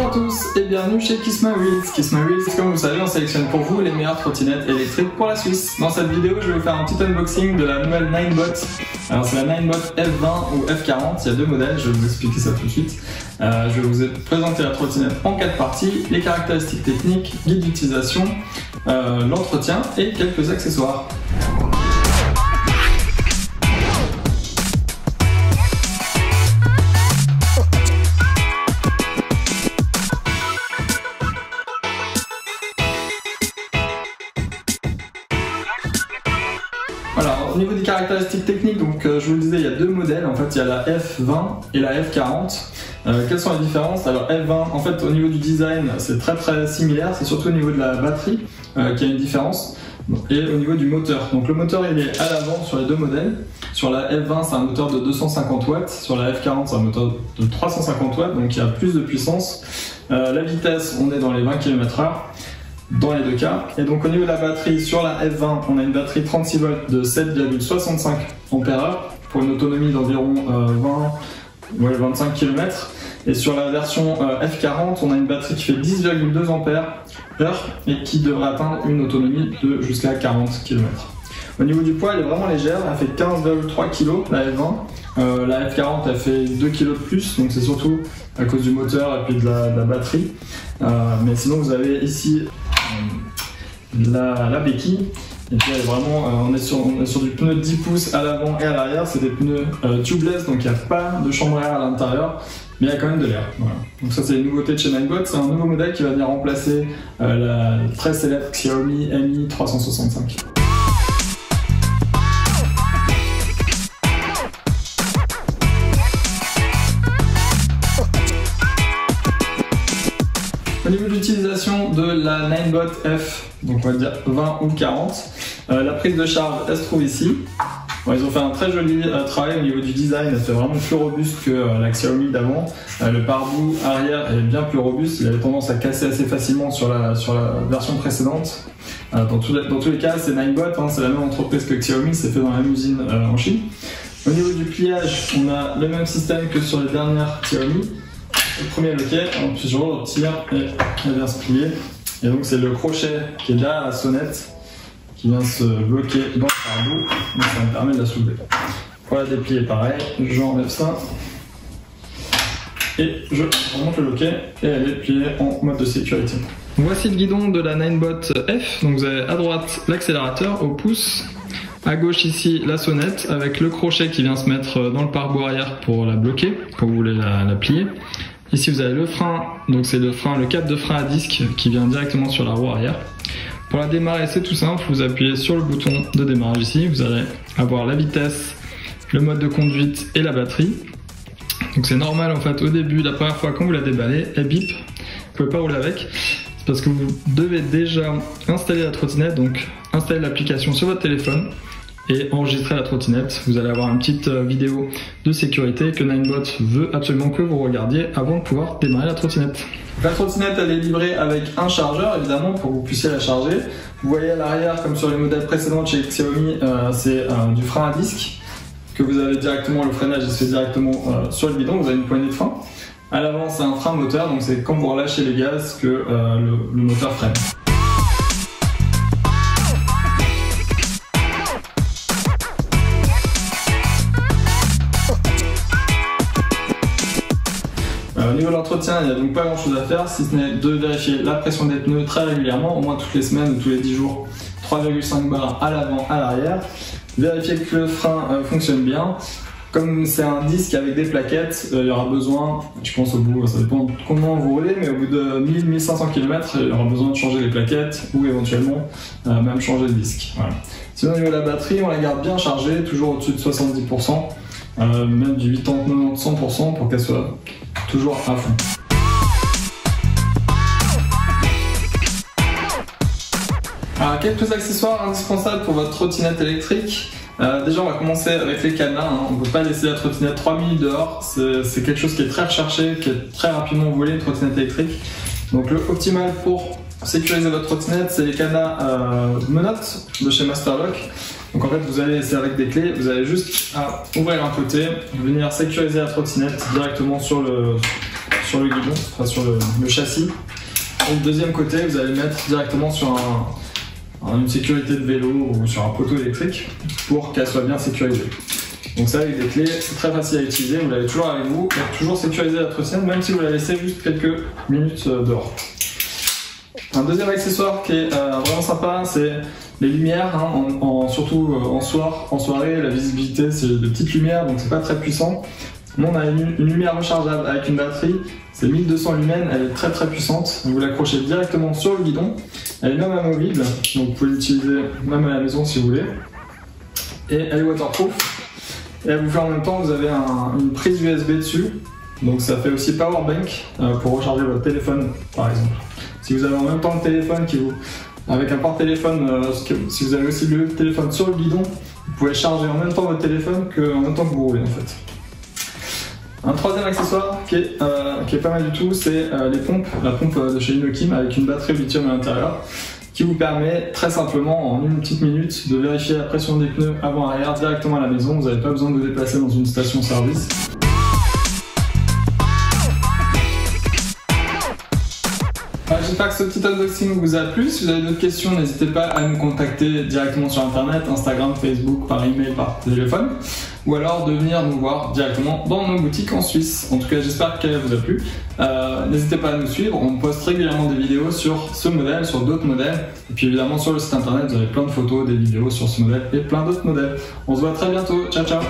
Bonjour à tous et bienvenue chez Kiss My Wheels. Kiss My Wheels, comme vous le savez, on sélectionne pour vous les meilleures trottinettes électriques pour la Suisse. Dans cette vidéo, je vais vous faire un petit unboxing de la nouvelle Ninebot. Alors c'est la Ninebot F20 ou F40, il y a deux modèles, je vais vous expliquer ça tout de suite. Je vais vous présenter la trottinette en 4 parties, les caractéristiques techniques, guide d'utilisation, l'entretien et quelques accessoires. Alors, au niveau des caractéristiques techniques, donc je vous le disais, il y a deux modèles. En fait, il y a la F20 et la F40. Quelles sont les différences? Alors, F20, en fait, au niveau du design, c'est très similaire. C'est surtout au niveau de la batterie qu'il y a une différence. Et au niveau du moteur. Donc, le moteur, il est à l'avant sur les deux modèles. Sur la F20, c'est un moteur de 250 watts. Sur la F40, c'est un moteur de 350 watts. Donc, il y a plus de puissance. La vitesse, on est dans les 20 km/h. Dans les deux cas. Et donc au niveau de la batterie, sur la F20, on a une batterie 36 volts de 7,65 ampères pour une autonomie d'environ 25 km. Et sur la version F40, on a une batterie qui fait 10,2 ampères et qui devrait atteindre une autonomie de jusqu'à 40 km. Au niveau du poids, elle est vraiment légère, elle fait 15,3 kg la F20. La F40, elle fait 2 kg de plus, donc c'est surtout à cause du moteur et puis de la batterie. Mais sinon, vous avez ici la béquille. Et puis elle est vraiment, on est sur du pneu 10 pouces à l'avant et à l'arrière. C'est des pneus tubeless, donc il n'y a pas de chambre à air à l'intérieur, mais il y a quand même de l'air. Voilà. Donc ça, c'est une nouveauté de chez Ninebot. C'est un nouveau modèle qui va venir remplacer la très célèbre Xiaomi Mi 365. Au niveau de l'utilisation de la Ninebot F, donc on va dire 20 ou 40, la prise de charge, elle se trouve ici. Bon, ils ont fait un très joli travail au niveau du design, elle fait vraiment plus robuste que la Xiaomi d'avant. Le pare-boue arrière est bien plus robuste, il avait tendance à casser assez facilement sur la version précédente. Dans tous les cas, c'est Ninebot, hein, c'est la même entreprise que Xiaomi, c'est fait dans la même usine en Chine. Au niveau du pliage, on a le même système que sur les dernières Xiaomi. Le premier loquet, puis je retire et elle vient se plier. Et donc c'est le crochet qui est derrière la sonnette qui vient se bloquer dans le pare-boue. Donc ça me permet de la soulever. Pour la déplier, pareil, j'enlève ça et je remonte le loquet et elle est pliée en mode de sécurité. Voici le guidon de la Ninebot F. Donc vous avez à droite l'accélérateur au pouce. À gauche ici la sonnette avec le crochet qui vient se mettre dans le pare-boue arrière pour la bloquer quand vous voulez la plier. Ici vous avez le frein, donc c'est le cap de frein à disque qui vient directement sur la roue arrière. Pour la démarrer, c'est tout simple, vous appuyez sur le bouton de démarrage ici, vous allez avoir la vitesse, le mode de conduite et la batterie. Donc c'est normal en fait au début, la première fois quand vous la déballez, elle bip, vous pouvez pas rouler avec. C'est parce que vous devez déjà installer la trottinette, donc installer l'application sur votre téléphone et enregistrer la trottinette. Vous allez avoir une petite vidéo de sécurité que Ninebot veut absolument que vous regardiez avant de pouvoir démarrer la trottinette. La trottinette, elle est livrée avec un chargeur évidemment pour que vous puissiez la charger. Vous voyez à l'arrière, comme sur les modèles précédents chez Xiaomi, c'est du frein à disque que vous avez directement, le freinage il se fait directement sur le guidon, vous avez une poignée de frein. À l'avant, c'est un frein moteur, donc c'est quand vous relâchez les gaz que le moteur freine. Au niveau de l'entretien, il n'y a donc pas grand chose à faire si ce n'est de vérifier la pression des pneus très régulièrement, au moins toutes les semaines ou tous les 10 jours, 3,5 bars à l'avant, à l'arrière. Vérifier que le frein fonctionne bien. Comme c'est un disque avec des plaquettes, il y aura besoin, je pense au bout, ça dépend de comment vous roulez, mais au bout de 1000-1500 km, il y aura besoin de changer les plaquettes ou éventuellement même changer le disque. Voilà. Sinon au niveau de la batterie, on la garde bien chargée, toujours au-dessus de 70%, même du 80-90-100% pour qu'elle soit toujours à fond. Alors, quelques accessoires indispensables pour votre trottinette électrique. Déjà on va commencer avec les cadenas, hein. On ne peut pas laisser la trottinette 3 minutes dehors, c'est quelque chose qui est très recherché, qui est très rapidement volé, une trottinette électrique. Donc le optimal pour sécuriser votre trottinette, c'est les cadenas menottes de chez Masterlock. Donc en fait vous allez, c'est avec des clés, vous allez juste ouvrir un côté, venir sécuriser la trottinette directement sur sur le guidon, enfin sur le châssis. Et le deuxième côté, vous allez le mettre directement sur une sécurité de vélo ou sur un poteau électrique pour qu'elle soit bien sécurisée. Donc ça, avec des clés, c'est très facile à utiliser, vous l'avez toujours avec vous, pour toujours sécuriser votre scène, même si vous la laissez juste quelques minutes dehors. Un deuxième accessoire qui est vraiment sympa, c'est les lumières, hein, surtout en soirée, la visibilité c'est de petites lumières, donc c'est pas très puissant. Nous on a une lumière rechargeable avec une batterie, c'est 1200 lumens, elle est très très puissante. Vous l'accrochez directement sur le guidon, elle est même amovible, donc vous pouvez l'utiliser même à la maison si vous voulez. Et elle est waterproof, et elle vous fait en même temps, vous avez une prise USB dessus, donc ça fait aussi powerbank pour recharger votre téléphone par exemple. Si vous avez en même temps le téléphone avec un porte-téléphone, si vous avez aussi le téléphone sur le guidon, vous pouvez charger en même temps votre téléphone en même temps que vous roulez en fait. Un troisième accessoire qui est pas mal du tout, c'est les pompes, la pompe de chez Inokim avec une batterie lithium à l'intérieur qui vous permet très simplement en une petite minute de vérifier la pression des pneus avant-arrière directement à la maison, vous n'avez pas besoin de vous déplacer dans une station-service. J'espère que ce petit unboxing vous a plu. Si vous avez d'autres questions, n'hésitez pas à nous contacter directement sur internet, Instagram, Facebook, par email, par téléphone, ou alors de venir nous voir directement dans nos boutiques en Suisse. En tout cas, j'espère qu'elle vous a plu. N'hésitez pas à nous suivre, on poste régulièrement des vidéos sur ce modèle, sur d'autres modèles, et puis évidemment sur le site internet, vous avez plein de photos, des vidéos sur ce modèle et plein d'autres modèles. On se voit très bientôt, ciao ciao.